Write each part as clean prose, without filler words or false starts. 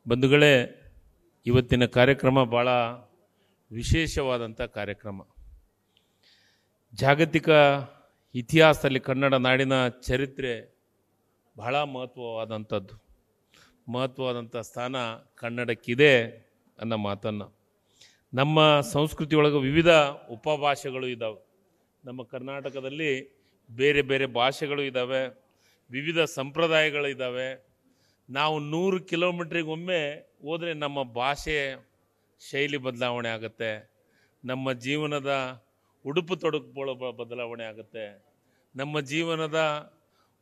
ಬಂಧುಗಳೇ, ಇವತ್ತಿನ ಕಾರ್ಯಕ್ರಮ ಭಾಳ ವಿಶೇಷವಾದಂಥ ಕಾರ್ಯಕ್ರಮ. ಜಾಗತಿಕ ಇತಿಹಾಸದಲ್ಲಿ ಕನ್ನಡ ನಾಡಿನ ಚರಿತ್ರೆ ಬಹಳ ಮಹತ್ವವಾದಂಥ ಸ್ಥಾನ ಕನ್ನಡಕ್ಕಿದೆ ಅನ್ನೋ ಮಾತನ್ನು. ನಮ್ಮ ಸಂಸ್ಕೃತಿಯೊಳಗೆ ವಿವಿಧ ಉಪಭಾಷೆಗಳು ಇದ್ದಾವೆ. ನಮ್ಮ ಕರ್ನಾಟಕದಲ್ಲಿ ಬೇರೆ ಬೇರೆ ಭಾಷೆಗಳು ಇದ್ದಾವೆ, ವಿವಿಧ ಸಂಪ್ರದಾಯಗಳಿದ್ದಾವೆ. ನಾವು 100 ಕಿಲೋಮೀಟ್ರಿಗೊಮ್ಮೆ ಹೋದರೆ ನಮ್ಮ ಭಾಷೆ ಶೈಲಿ ಬದಲಾವಣೆ ಆಗುತ್ತೆ, ನಮ್ಮ ಜೀವನದ ಉಡುಪು ತೊಡುಪುಗಳ ಬದಲಾವಣೆ ಆಗುತ್ತೆ, ನಮ್ಮ ಜೀವನದ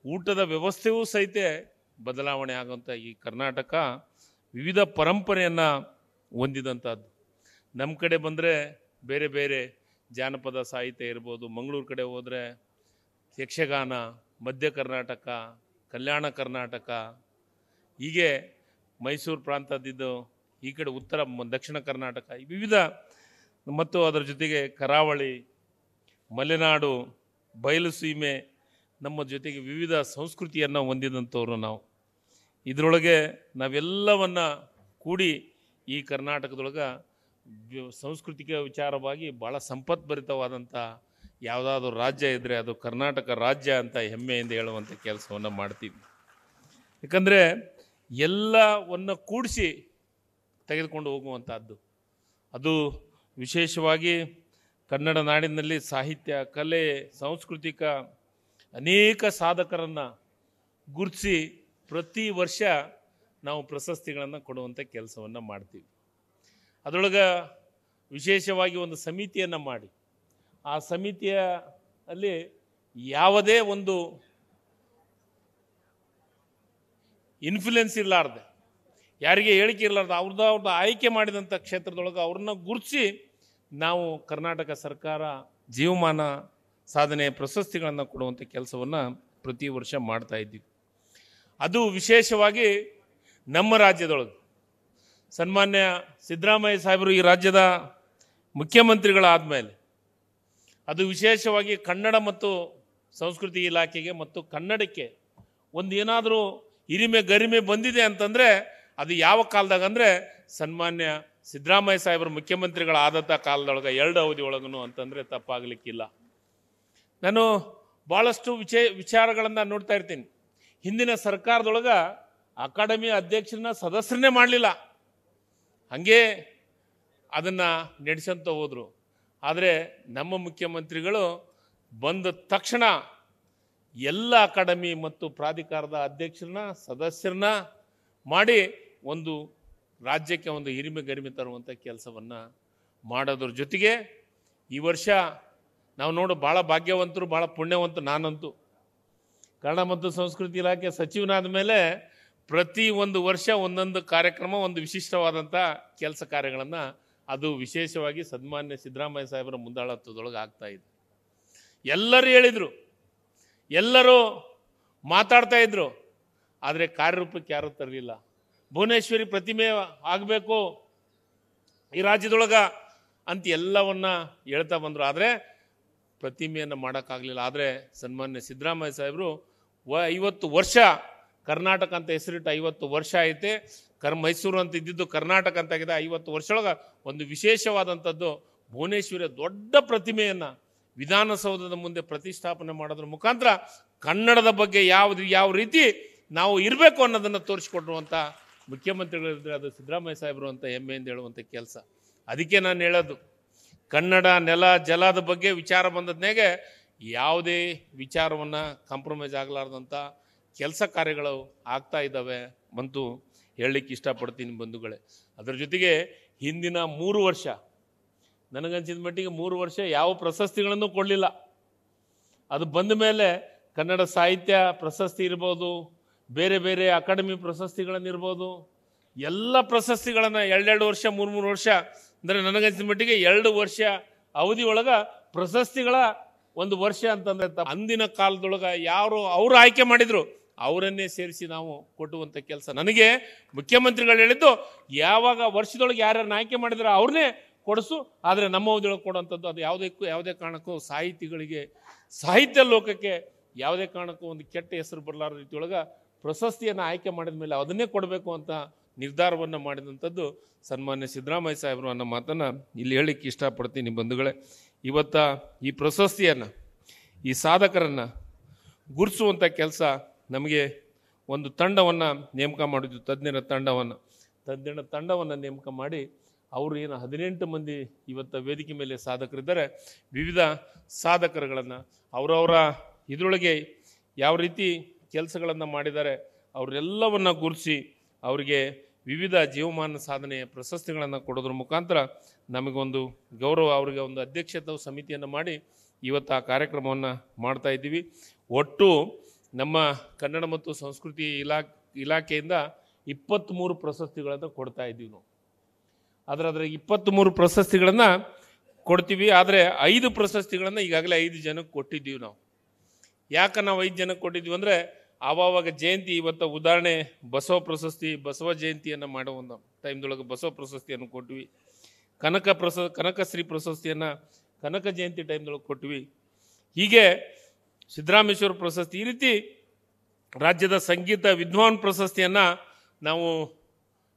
ಊಟದ ವ್ಯವಸ್ಥೆಯೂ ಸಹಿತ ಬದಲಾವಣೆ ಆಗುವಂಥ ಈ ಕರ್ನಾಟಕ ವಿವಿಧ ಪರಂಪರೆಯನ್ನು ಹೊಂದಿದಂಥದ್ದು. ನಮ್ಮ ಕಡೆ ಬಂದರೆ ಬೇರೆ ಬೇರೆ ಜಾನಪದ ಸಾಹಿತ್ಯ ಇರ್ಬೋದು, ಮಂಗಳೂರು ಕಡೆ ಹೋದರೆ ಯಕ್ಷಗಾನ, ಮಧ್ಯ ಕರ್ನಾಟಕ, ಕಲ್ಯಾಣ ಕರ್ನಾಟಕ, ಹೀಗೆ ಮೈಸೂರು ಪ್ರಾಂತದಿದ್ದು ಈ ಕಡೆ ದಕ್ಷಿಣ ಕರ್ನಾಟಕ, ವಿವಿಧ, ಮತ್ತು ಅದರ ಜೊತೆಗೆ ಕರಾವಳಿ, ಮಲೆನಾಡು, ಬಯಲು ಸೀಮೆ, ನಮ್ಮ ಜೊತೆಗೆ ವಿವಿಧ ಸಂಸ್ಕೃತಿಯನ್ನು ಹೊಂದಿದಂಥವ್ರು ನಾವು. ಇದರೊಳಗೆ ನಾವೆಲ್ಲವನ್ನ ಕೂಡಿ ಈ ಕರ್ನಾಟಕದೊಳಗೆ ಸಾಂಸ್ಕೃತಿಕ ವಿಚಾರವಾಗಿ ಭಾಳ ಸಂಪದ್ಭರಿತವಾದಂಥ ಯಾವುದಾದ್ರೂ ರಾಜ್ಯ ಇದ್ದರೆ ಅದು ಕರ್ನಾಟಕ ರಾಜ್ಯ ಅಂತ ಹೆಮ್ಮೆಯಿಂದ ಹೇಳುವಂಥ ಕೆಲಸವನ್ನು ಮಾಡ್ತೀವಿ. ಯಾಕಂದರೆ ಎಲ್ಲವನ್ನು ಕೂಡಿಸಿ ತೆಗೆದುಕೊಂಡು ಹೋಗುವಂಥದ್ದು. ಅದು ವಿಶೇಷವಾಗಿ ಕನ್ನಡ ನಾಡಿನಲ್ಲಿ ಸಾಹಿತ್ಯ, ಕಲೆ, ಸಾಂಸ್ಕೃತಿಕ ಅನೇಕ ಸಾಧಕರನ್ನು ಗುರುತಿಸಿ ಪ್ರತಿ ವರ್ಷ ನಾವು ಪ್ರಶಸ್ತಿಗಳನ್ನು ಕೊಡುವಂಥ ಕೆಲಸವನ್ನು ಮಾಡ್ತೀವಿ. ಅದರೊಳಗೆ ವಿಶೇಷವಾಗಿ ಒಂದು ಸಮಿತಿಯನ್ನು ಮಾಡಿ, ಆ ಸಮಿತಿಯ ಅಲ್ಲಿ ಯಾವುದೇ ಒಂದು ಇನ್ಫ್ಲುಯೆನ್ಸ್ ಇರಲಾರ್ದೆ, ಯಾರಿಗೆ ಹೇಳಿಕೆ ಇರಲಾರ್ದು ಅವ್ರದ್ದು ಆಯ್ಕೆ ಮಾಡಿದಂಥ ಕ್ಷೇತ್ರದೊಳಗೆ ಅವ್ರನ್ನ ಗುರುತಿಸಿ ನಾವು ಕರ್ನಾಟಕ ಸರ್ಕಾರ ಜೀವಮಾನ ಸಾಧನೆ ಪ್ರಶಸ್ತಿಗಳನ್ನು ಕೊಡುವಂಥ ಕೆಲಸವನ್ನು ಪ್ರತಿ ವರ್ಷ ಮಾಡ್ತಾ ಇದ್ದೀವಿ. ಅದು ವಿಶೇಷವಾಗಿ ನಮ್ಮ ರಾಜ್ಯದೊಳಗೆ ಸನ್ಮಾನ್ಯ ಸಿದ್ದರಾಮಯ್ಯ ಸಾಹೇಬರು ಈ ರಾಜ್ಯದ ಮುಖ್ಯಮಂತ್ರಿಗಳಾದ ಮೇಲೆ ಅದು ವಿಶೇಷವಾಗಿ ಕನ್ನಡ ಮತ್ತು ಸಂಸ್ಕೃತಿ ಇಲಾಖೆಗೆ ಮತ್ತು ಕನ್ನಡಕ್ಕೆ ಒಂದು ಏನಾದರೂ ಹಿರಿಮೆ ಗರಿಮೆ ಬಂದಿದೆ ಅಂತಂದರೆ ಅದು ಯಾವ ಕಾಲದಾಗ ಅಂದರೆ ಸನ್ಮಾನ್ಯ ಸಿದ್ದರಾಮಯ್ಯ ಸಾಹೇಬರು ಮುಖ್ಯಮಂತ್ರಿಗಳಾದಂಥ ಕಾಲದೊಳಗೆ 2 ಅವಧಿ ಒಳಗೂ ಅಂತಂದರೆ ತಪ್ಪಾಗಲಿಕ್ಕಿಲ್ಲ. ನಾನು ಭಾಳಷ್ಟು ವಿಚಾರಗಳನ್ನು ನೋಡ್ತಾ ಇರ್ತೀನಿ. ಹಿಂದಿನ ಸರ್ಕಾರದೊಳಗೆ ಅಕಾಡೆಮಿ ಅಧ್ಯಕ್ಷರನ್ನ ಸದಸ್ಯರನ್ನೇ ಮಾಡಲಿಲ್ಲ, ಹಾಗೇ ಅದನ್ನು ನಡೆಸಂತ ಹೋದರು. ಆದರೆ ನಮ್ಮ ಮುಖ್ಯಮಂತ್ರಿಗಳು ಬಂದ ತಕ್ಷಣ ಎಲ್ಲ ಅಕಾಡೆಮಿ ಮತ್ತು ಪ್ರಾಧಿಕಾರದ ಅಧ್ಯಕ್ಷರನ್ನ ಸದಸ್ಯರನ್ನ ಮಾಡಿ ಒಂದು ರಾಜ್ಯಕ್ಕೆ ಒಂದು ಹಿರಿಮೆ ಗರಿಮೆ ತರುವಂಥ ಕೆಲಸವನ್ನು ಮಾಡೋದ್ರ ಜೊತೆಗೆ ಈ ವರ್ಷ ನಾವು ಭಾಳ ಭಾಗ್ಯವಂತರು, ಭಾಳ ಪುಣ್ಯವಂತರು. ನಾನಂತೂ ಕನ್ನಡ ಮತ್ತು ಸಂಸ್ಕೃತಿ ಇಲಾಖೆ ಸಚಿವನಾದ ಮೇಲೆ ಪ್ರತಿ ಒಂದು ವರ್ಷ ಒಂದೊಂದು ಕಾರ್ಯಕ್ರಮ, ಒಂದು ವಿಶಿಷ್ಟವಾದಂಥ ಕೆಲಸ ಕಾರ್ಯಗಳನ್ನು ಅದು ವಿಶೇಷವಾಗಿ ಸನ್ಮಾನ್ಯ ಸಿದ್ದರಾಮಯ್ಯ ಸಾಹೇಬರ ಮುಂದಾಳತ್ವದೊಳಗೆ ಆಗ್ತಾಯಿದೆ. ಎಲ್ಲರೂ ಹೇಳಿದರು, ಎಲ್ಲರೂ ಮಾತಾಡ್ತಾ ಇದ್ರು, ಆದರೆ ಕಾರ್ಯರೂಪಕ್ಕೆ ಯಾರೂ ತರಲಿಲ್ಲ. ಭುವನೇಶ್ವರಿ ಪ್ರತಿಮೆ ಆಗಬೇಕು ಈ ರಾಜ್ಯದೊಳಗೆ ಅಂತ ಎಲ್ಲವನ್ನ ಹೇಳ್ತಾ ಬಂದರು, ಆದರೆ ಪ್ರತಿಮೆಯನ್ನು ಮಾಡೋಕ್ಕಾಗಲಿಲ್ಲ. ಆದರೆ ಸನ್ಮಾನ್ಯ ಸಿದ್ದರಾಮಯ್ಯ ಸಾಹೇಬರು 50 ವರ್ಷ ಕರ್ನಾಟಕ ಅಂತ ಹೆಸರಿಟ್ಟು 50 ವರ್ಷ ಐತೆ. ಮೈಸೂರು ಅಂತ ಇದ್ದಿದ್ದು ಕರ್ನಾಟಕ ಅಂತ ಆಗಿದೆ. 50 ವರ್ಷದೊಳಗೆ ಒಂದು ವಿಶೇಷವಾದಂಥದ್ದು ಭುವನೇಶ್ವರಿಯ ದೊಡ್ಡ ಪ್ರತಿಮೆಯನ್ನು ವಿಧಾನಸೌಧದ ಮುಂದೆ ಪ್ರತಿಷ್ಠಾಪನೆ ಮಾಡೋದ್ರ ಮುಖಾಂತರ ಕನ್ನಡದ ಬಗ್ಗೆ ಯಾವ ರೀತಿ ನಾವು ಇರಬೇಕು ಅನ್ನೋದನ್ನು ತೋರಿಸಿಕೊಡುವಂಥ ಮುಖ್ಯಮಂತ್ರಿಗಳಿದ್ರೆ ಅದು ಸಿದ್ದರಾಮಯ್ಯ ಸಾಹೇಬರು ಅಂತ ಹೆಮ್ಮೆಯಿಂದ ಹೇಳುವಂಥ ಕೆಲಸ. ಅದಕ್ಕೆ ನಾನು ಹೇಳೋದು, ಕನ್ನಡ ನೆಲ ಜಲದ ಬಗ್ಗೆ ವಿಚಾರ ಬಂದದ್ನಾಗೆ ಯಾವುದೇ ವಿಚಾರವನ್ನು ಕಾಂಪ್ರಮೈಸ್ ಆಗಲಾರ್ದಂಥ ಕೆಲಸ ಕಾರ್ಯಗಳು ಆಗ್ತಾ ಇದ್ದಾವೆ ಮತ್ತು ಹೇಳಲಿಕ್ಕೆ ಇಷ್ಟಪಡ್ತೀನಿ ಬಂಧುಗಳೇ. ಅದರ ಜೊತೆಗೆ ಹಿಂದಿನ 3 ವರ್ಷ ನನಗನ್ಸಿದ ಮಟ್ಟಿಗೆ 3 ವರ್ಷ ಯಾವ ಪ್ರಶಸ್ತಿಗಳನ್ನು ಕೊಡಲಿಲ್ಲ. ಅದು ಬಂದ ಮೇಲೆ ಕನ್ನಡ ಸಾಹಿತ್ಯ ಪ್ರಶಸ್ತಿ ಇರ್ಬೋದು, ಬೇರೆ ಬೇರೆ ಅಕಾಡೆಮಿ ಪ್ರಶಸ್ತಿಗಳನ್ನಿರ್ಬೋದು, ಎಲ್ಲ ಪ್ರಶಸ್ತಿಗಳನ್ನು 2 ವರ್ಷ 3 ವರ್ಷ ಅಂದರೆ ನನಗನ್ಸಿದ ಮಟ್ಟಿಗೆ 2 ವರ್ಷ ಅವಧಿ ಒಳಗೆ ಪ್ರಶಸ್ತಿಗಳ ಒಂದು ವರ್ಷ ಅಂತಂದರೆ ಅಂದಿನ ಕಾಲದೊಳಗೆ ಯಾರು ಅವರು ಆಯ್ಕೆ ಮಾಡಿದರು ಅವರನ್ನೇ ಸೇರಿಸಿ ನಾವು ಕೊಟ್ಟುವಂಥ ಕೆಲಸ. ನನಗೆ ಮುಖ್ಯಮಂತ್ರಿಗಳು ಹೇಳಿದ್ದು, ಯಾವಾಗ ವರ್ಷದೊಳಗೆ ಯಾರ್ಯಾರನ್ನ ಆಯ್ಕೆ ಮಾಡಿದ್ರೆ ಅವ್ರನ್ನೇ ಕೊಡಿಸು, ಆದರೆ ನಮ್ಮ ಅವಧಿಯೊಳಗೆ ಕೊಡುವಂಥದ್ದು ಅದು ಯಾವುದೇ ಕಾರಣಕ್ಕೂ ಸಾಹಿತಿಗಳಿಗೆ, ಸಾಹಿತ್ಯ ಲೋಕಕ್ಕೆ ಯಾವುದೇ ಕಾರಣಕ್ಕೂ ಒಂದು ಕೆಟ್ಟ ಹೆಸರು ಬರಲಾರ ರೀತಿಯೊಳಗೆ ಪ್ರಶಸ್ತಿಯನ್ನು ಆಯ್ಕೆ ಮಾಡಿದ ಮೇಲೆ ಅದನ್ನೇ ಕೊಡಬೇಕು ಅಂತ ನಿರ್ಧಾರವನ್ನು ಮಾಡಿದಂಥದ್ದು ಸನ್ಮಾನ್ಯ ಸಿದ್ದರಾಮಯ್ಯ ಸಾಹೇಬರು ಅನ್ನೋ ಮಾತನ್ನು ಇಲ್ಲಿ ಹೇಳಲಿಕ್ಕೆ ಇಷ್ಟಪಡ್ತೀನಿ ಬಂಧುಗಳೇ. ಇವತ್ತು ಈ ಪ್ರಶಸ್ತಿಯನ್ನು, ಈ ಸಾಧಕರನ್ನು ಗುರುತಿಸುವಂಥ ಕೆಲಸ ನಮಗೆ ಒಂದು ತಂಡವನ್ನು ನೇಮಕ ಮಾಡಿದ್ದು, ತಜ್ಞರ ತಂಡವನ್ನು ನೇಮಕ ಮಾಡಿ ಅವರು ಏನು 18 ಮಂದಿ ಇವತ್ತು ವೇದಿಕೆ ಮೇಲೆ ಸಾಧಕರಿದ್ದಾರೆ. ವಿವಿಧ ಸಾಧಕರುಗಳನ್ನು ಅವರವರ ಇದರೊಳಗೆ ಯಾವ ರೀತಿ ಕೆಲಸಗಳನ್ನು ಮಾಡಿದ್ದಾರೆ ಅವರೆಲ್ಲವನ್ನು ಗುರುತಿಸಿ ಅವರಿಗೆ ವಿವಿಧ ಜೀವಮಾನ ಸಾಧನೆಯ ಪ್ರಶಸ್ತಿಗಳನ್ನು ಕೊಡೋದ್ರ ಮುಖಾಂತರ ನಮಗೊಂದು ಗೌರವ, ಅವರಿಗೆ ಒಂದು ಅಧ್ಯಕ್ಷತೆ ಸಮಿತಿಯನ್ನು ಮಾಡಿ ಇವತ್ತು ಆ ಕಾರ್ಯಕ್ರಮವನ್ನು ಮಾಡ್ತಾ ಇದ್ದೀವಿ. ಒಟ್ಟು ನಮ್ಮ ಕನ್ನಡ ಮತ್ತು ಸಂಸ್ಕೃತಿ ಇಲಾಖೆಯಿಂದ 23 ಪ್ರಶಸ್ತಿಗಳನ್ನು ಕೊಡ್ತಾ ಇದ್ದೀವಿ ನಾವು. ಅದರ 23 ಪ್ರಶಸ್ತಿಗಳನ್ನು ಕೊಡ್ತೀವಿ. ಆದರೆ 5 ಪ್ರಶಸ್ತಿಗಳನ್ನು ಈಗಾಗಲೇ 5 ಜನಕ್ಕೆ ಕೊಟ್ಟಿದ್ದೀವಿ ನಾವು. ಯಾಕೆ ನಾವು 5 ಜನಕ್ಕೆ ಕೊಟ್ಟಿದ್ದೀವಿ ಅಂದರೆ ಆವಾಗ ಜಯಂತಿ, ಇವತ್ತು ಉದಾಹರಣೆ ಬಸವ ಬಸವ ಜಯಂತಿಯನ್ನು ಮಾಡೋ ಒಂದು ಟೈಮ್ದೊಳಗೆ ಬಸವ ಪ್ರಶಸ್ತಿಯನ್ನು ಕೊಟ್ವಿ. ಕನಕಶ್ರೀ ಪ್ರಶಸ್ತಿಯನ್ನು ಕನಕ ಜಯಂತಿ ಟೈಮ್ದೊಳಗೆ ಕೊಟ್ವಿ. ಹೀಗೆ ಸಿದ್ದರಾಮೇಶ್ವರ ಪ್ರಶಸ್ತಿ, ಈ ರೀತಿ ರಾಜ್ಯದ ಸಂಗೀತ ವಿದ್ವಾನ್ ಪ್ರಶಸ್ತಿಯನ್ನು ನಾವು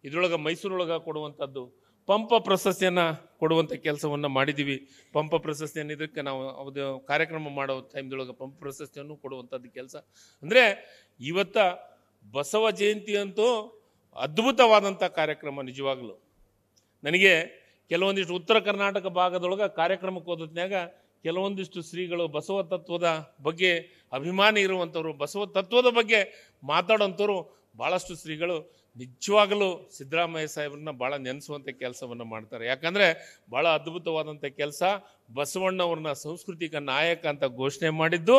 ಇದರೊಳಗೆ ಮೈಸೂರೊಳಗೆ ಕೊಡುವಂಥದ್ದು, ಪಂಪ ಪ್ರಶಸ್ತಿಯನ್ನು ಕೊಡುವಂಥ ಕೆಲಸವನ್ನು ಮಾಡಿದ್ದೀವಿ. ಪಂಪ ಪ್ರಶಸ್ತಿಯನ್ನು ಇದಕ್ಕೆ ನಾವು ಅದು ಕಾರ್ಯಕ್ರಮ ಮಾಡೋ ಟೈಮ್ದೊಳಗೆ ಪಂಪ ಪ್ರಶಸ್ತಿಯನ್ನು ಕೊಡುವಂಥದ್ದು ಕೆಲಸ. ಅಂದರೆ ಇವತ್ತು ಬಸವ ಜಯಂತಿ ಅಂತೂ ಅದ್ಭುತವಾದಂಥ ಕಾರ್ಯಕ್ರಮ. ನಿಜವಾಗ್ಲೂ ನನಗೆ ಕೆಲವೊಂದಿಷ್ಟು ಉತ್ತರ ಕರ್ನಾಟಕ ಭಾಗದೊಳಗೆ ಕಾರ್ಯಕ್ರಮಕ್ಕೆ ಹೋದ್ಯಾಗ ಕೆಲವೊಂದಿಷ್ಟು ಶ್ರೀಗಳು ಬಸವ ತತ್ವದ ಬಗ್ಗೆ ಅಭಿಮಾನಿ ಇರುವಂಥವ್ರು, ಬಸವ ತತ್ವದ ಬಗ್ಗೆ ಮಾತಾಡೋಂಥವ್ರು ಭಾಳಷ್ಟು ಶ್ರೀಗಳು ನಿಜವಾಗಲೂ ಸಿದ್ದರಾಮಯ್ಯ ಸಾಹೇಬ್ರನ್ನ ಭಾಳ ನೆನೆಸುವಂಥ ಕೆಲಸವನ್ನು ಮಾಡ್ತಾರೆ. ಯಾಕಂದರೆ ಭಾಳ ಅದ್ಭುತವಾದಂಥ ಕೆಲಸ. ಬಸವಣ್ಣವ್ರನ್ನ ಸಾಂಸ್ಕೃತಿಕ ನಾಯಕ ಅಂತ ಘೋಷಣೆ ಮಾಡಿದ್ದು,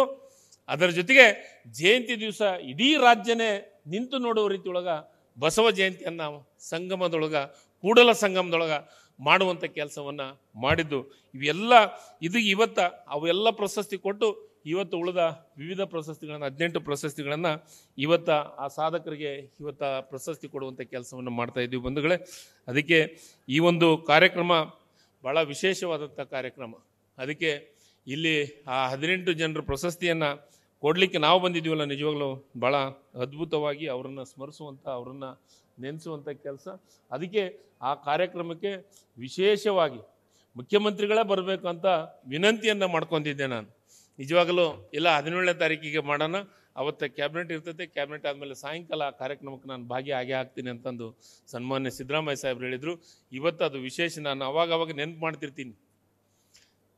ಅದರ ಜೊತೆಗೆ ಜಯಂತಿ ದಿವಸ ಇಡೀ ರಾಜ್ಯನೇ ನಿಂತು ನೋಡುವ ರೀತಿಯೊಳಗೆ ಬಸವ ಜಯಂತಿಯನ್ನು ಸಂಗಮದೊಳಗೆ, ಕೂಡಲ ಸಂಗಮದೊಳಗೆ ಮಾಡುವಂಥ ಕೆಲಸವನ್ನು ಮಾಡಿದ್ದು. ಇವತ್ತು ಅವೆಲ್ಲ ಪ್ರಶಸ್ತಿ ಕೊಟ್ಟು ಇವತ್ತು ಉಳಿದ ವಿವಿಧ ಪ್ರಶಸ್ತಿಗಳನ್ನು 18 ಪ್ರಶಸ್ತಿಗಳನ್ನು ಇವತ್ತು ಆ ಸಾಧಕರಿಗೆ ಇವತ್ತು ಪ್ರಶಸ್ತಿ ಕೊಡುವಂಥ ಕೆಲಸವನ್ನು ಮಾಡ್ತಾ ಇದ್ದೀವಿ ಬಂಧುಗಳೇ. ಅದಕ್ಕೆ ಈ ಒಂದು ಕಾರ್ಯಕ್ರಮ ಭಾಳ ವಿಶೇಷವಾದಂಥ ಕಾರ್ಯಕ್ರಮ. ಅದಕ್ಕೆ ಇಲ್ಲಿ ಆ 18 ಜನರ ಪ್ರಶಸ್ತಿಯನ್ನು ಕೊಡಲಿಕ್ಕೆ ನಾವು ಬಂದಿದ್ದೀವಲ್ಲ, ನಿಜವಾಗ್ಲೂ ಭಾಳ ಅದ್ಭುತವಾಗಿ ಅವರನ್ನು ಸ್ಮರಿಸುವಂಥ, ಅವರನ್ನು ನೆನೆಸುವಂಥ ಕೆಲಸ. ಅದಕ್ಕೆ ಆ ಕಾರ್ಯಕ್ರಮಕ್ಕೆ ವಿಶೇಷವಾಗಿ ಮುಖ್ಯಮಂತ್ರಿಗಳೇ ಬರಬೇಕು ಅಂತ ವಿನಂತಿಯನ್ನು ಮಾಡ್ಕೊತಿದ್ದೆ ನಾನು. ನಿಜವಾಗಲೂ ಇಲ್ಲ 17ನೇ ತಾರೀಕಿಗೆ ಮಾಡೋಣ, ಅವತ್ತು ಕ್ಯಾಬಿನೆಟ್ ಇರ್ತೈತೆ, ಕ್ಯಾಬಿನೆಟ್ ಆದಮೇಲೆ ಸಾಯಂಕಾಲ ಆ ಕಾರ್ಯಕ್ರಮಕ್ಕೆ ನಾನು ಭಾಗಿಯಾಗೇ ಆಗ್ತೀನಿ ಅಂತಂದು ಸನ್ಮಾನ್ಯ ಸಿದ್ದರಾಮಯ್ಯ ಸಾಹೇಬ್ರು ಹೇಳಿದರು. ಇವತ್ತು ಅದು ವಿಶೇಷ. ನಾನು ಅವಾಗ ನೆನಪು ಮಾಡ್ತಿರ್ತೀನಿ.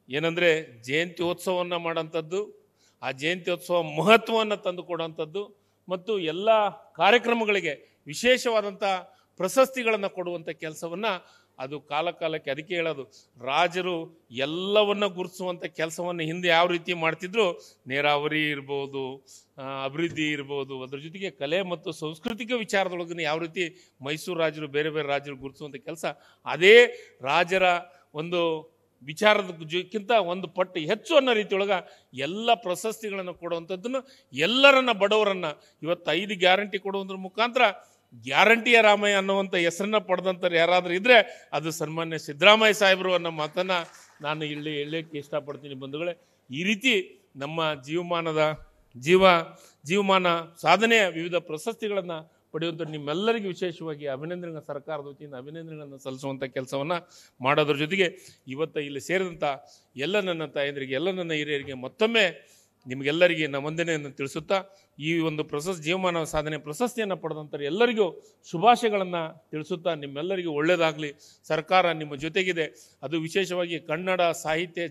ಏನಂದರೆ ಜಯಂತ್ಯೋತ್ಸವವನ್ನು ಮಾಡೋಂಥದ್ದು, ಆ ಜಯಂತ್ಯೋತ್ಸವ ಮಹತ್ವವನ್ನು ತಂದು ಕೊಡುವಂಥದ್ದು ಮತ್ತು ಎಲ್ಲ ಕಾರ್ಯಕ್ರಮಗಳಿಗೆ ವಿಶೇಷವಾದಂಥ ಪ್ರಶಸ್ತಿಗಳನ್ನು ಕೊಡುವಂಥ ಕೆಲಸವನ್ನು ಅದು ಕಾಲಕ್ಕೆ, ಅದಕ್ಕೆ ಹೇಳೋದು ರಾಜರು ಎಲ್ಲವನ್ನ ಗುರುತಿಸುವಂಥ ಕೆಲಸವನ್ನು ಹಿಂದೆ ಯಾವ ರೀತಿ ಮಾಡ್ತಿದ್ರು, ನೀರಾವರಿ ಇರ್ಬೋದು, ಅಭಿವೃದ್ಧಿ ಇರ್ಬೋದು, ಅದ್ರ ಜೊತೆಗೆ ಕಲೆ ಮತ್ತು ಸಾಂಸ್ಕೃತಿಕ ವಿಚಾರದೊಳಗೆ ಯಾವ ರೀತಿ ಮೈಸೂರು ರಾಜರು ಬೇರೆ ಬೇರೆ ರಾಜರು ಗುರುತಿಸುವಂಥ ಕೆಲಸ, ಅದೇ ರಾಜರ ಒಂದು ವಿಚಾರದಕ್ಕಿಂತ ಒಂದು ಪಟ್ಟು ಹೆಚ್ಚು ಅನ್ನೋ ರೀತಿಯೊಳಗೆ ಎಲ್ಲ ಪ್ರಶಸ್ತಿಗಳನ್ನು ಕೊಡುವಂಥದ್ದನ್ನು, ಎಲ್ಲರನ್ನ ಬಡವರನ್ನು ಇವತ್ತು 5 ಗ್ಯಾರಂಟಿ ಕೊಡುವುದ್ರ ಮುಖಾಂತರ ಗ್ಯಾರಂಟಿಯ ರಾಮಯ್ಯ ಅನ್ನುವಂಥ ಹೆಸರನ್ನ ಪಡೆದಂಥವ್ರು ಯಾರಾದರೂ ಇದ್ದರೆ ಅದು ಸನ್ಮಾನ್ಯ ಸಿದ್ದರಾಮಯ್ಯ ಸಾಹೇಬರು ಅನ್ನೋ ಮಾತನ್ನು ನಾನು ಇಲ್ಲಿ ಹೇಳಲಿಕ್ಕೆ ಇಷ್ಟಪಡ್ತೀನಿ ಬಂಧುಗಳೇ. ಈ ರೀತಿ ನಮ್ಮ ಜೀವಮಾನ ಸಾಧನೆಯ ವಿವಿಧ ಪ್ರಶಸ್ತಿಗಳನ್ನು ಪಡೆಯುವಂಥ ನಿಮ್ಮೆಲ್ಲರಿಗೂ ವಿಶೇಷವಾಗಿ ಅಭಿನಂದನೆಗಳ ಸರ್ಕಾರದ ವತಿಯಿಂದ ಅಭಿನಂದನೆಗಳನ್ನು ಸಲ್ಲಿಸುವಂಥ ಕೆಲಸವನ್ನು ಮಾಡೋದ್ರ ಜೊತೆಗೆ ಇವತ್ತು ಇಲ್ಲಿ ಸೇರಿದಂಥ ಎಲ್ಲ ನನ್ನ ತಾಯಂದಿರಿಗೆ, ಎಲ್ಲ ನನ್ನ ಹಿರಿಯರಿಗೆ ಮತ್ತೊಮ್ಮೆ ನಿಮಗೆಲ್ಲರಿಗೆ ನಮ್ಮ ವಂದನೆಯನ್ನು ತಿಳಿಸುತ್ತಾ ಈ ಒಂದು ಜೀವಮಾನ ಸಾಧನೆ ಪ್ರಶಸ್ತಿಯನ್ನು ಪಡೆದಂಥ ಎಲ್ಲರಿಗೂ ಶುಭಾಶಯಗಳನ್ನು ತಿಳಿಸುತ್ತಾ ನಿಮ್ಮೆಲ್ಲರಿಗೂ ಒಳ್ಳೆಯದಾಗಲಿ. ಸರ್ಕಾರ ನಿಮ್ಮ ಜೊತೆಗಿದೆ. ಅದು ವಿಶೇಷವಾಗಿ ಕನ್ನಡ ಸಾಹಿತ್ಯ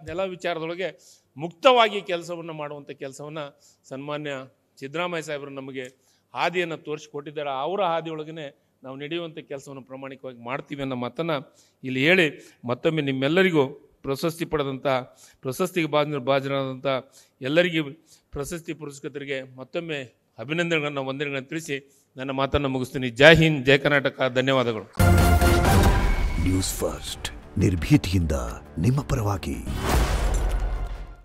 ನೆಲ ವಿಚಾರದೊಳಗೆ ಮುಕ್ತವಾಗಿ ಕೆಲಸವನ್ನು ಮಾಡುವಂಥ ಕೆಲಸವನ್ನು ಸನ್ಮಾನ್ಯ ಸಿದ್ದರಾಮಯ್ಯ ಸಾಹೇಬರು ನಮಗೆ ಹಾದಿಯನ್ನು ತೋರಿಸಿಕೊಟ್ಟಿದ್ದಾರೆ. ಅವರ ಹಾದಿಯೊಳಗೇ ನಾವು ನಡೆಯುವಂಥ ಕೆಲಸವನ್ನು ಪ್ರಾಮಾಣಿಕವಾಗಿ ಮಾಡ್ತೀವಿ ಅನ್ನೋ ಮಾತನ್ನು ಇಲ್ಲಿ ಹೇಳಿ ಮತ್ತೊಮ್ಮೆ ನಿಮ್ಮೆಲ್ಲರಿಗೂ ಪ್ರಶಸ್ತಿಗೆ ಭಾಜನರಾದಂಥ ಎಲ್ಲರಿಗೂ ಪ್ರಶಸ್ತಿ ಪುರಸ್ಕೃತರಿಗೆ ಮತ್ತೊಮ್ಮೆ ಅಭಿನಂದನೆಗಳನ್ನು, ವಂದನೆಗಳನ್ನು ತಿಳಿಸಿ ನನ್ನ ಮಾತನ್ನು ಮುಗಿಸ್ತೀನಿ. ಜೈ ಹಿಂದ್, ಜೈ ಕರ್ನಾಟಕ. ಧನ್ಯವಾದಗಳು. ನ್ಯೂಸ್ ಫಸ್ಟ್, ನಿರ್ಭೀತಿಯಿಂದ ನಿಮ್ಮ ಪರವಾಗಿ.